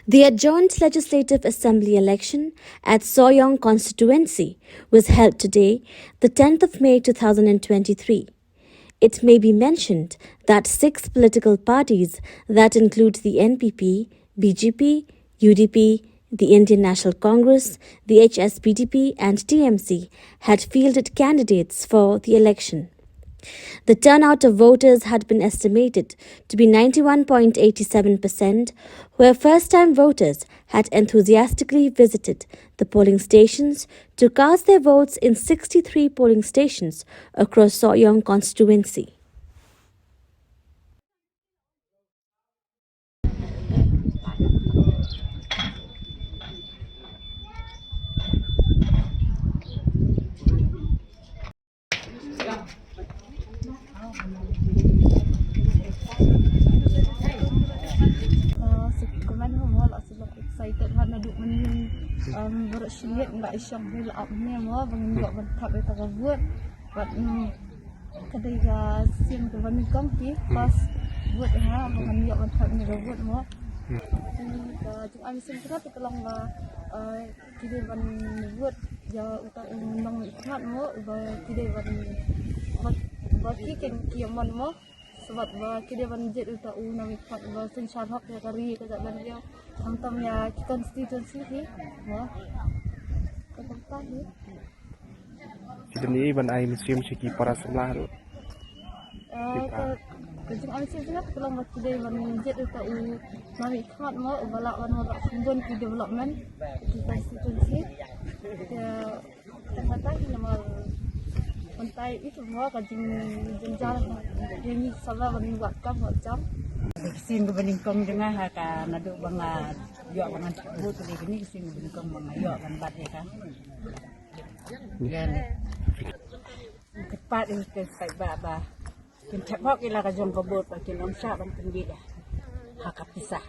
The Adjourned Legislative Assembly election at Sohiong Constituency was held today, the 10th of May 2023. It may be mentioned that 6 political parties that include the NPP, BJP, UDP, the Indian National Congress, the HSPDP and TMC had fielded candidates for the election. The turnout of voters had been estimated to be 91.87%, where first-time voters had enthusiastically visited the polling stations to cast their votes in 63 polling stations across Sohiong Constituency. Excited karena duk menin bersyiriat nggak isyong bila apnya mau bangun nggak bertap itu kabut buat ketika siang tu bangun kongki pas buat ha bangun nggak bertap ni kabut mau cuma mesin kita tolong lah kita bangun buat ya utak undang ikat mau kita bangun bagi kiaman mau sebab kita bangun jet utak undang ikat sen syarhak ya kari kita bangun Antam ya constituency ni, wah, ketempat ni. Kita ni ban ai museum segi para sebelah tu. Kejung ai sebelah kalau mat kita ban jet tu tak nami khat mau balak ban balak sumber di development di constituency. Ya, tempat ni nama pantai itu semua kejung jenjang yang ni salah ban buat kam macam. Sin kebeningkong dengan haka nado banget yo bangan bu tu ni sin kebeningkong banget yo ban bat ya kan yan kepat itu ke sai ba kin thapok ila ka jong kabut pa kin om sha ban kin bi haka pisah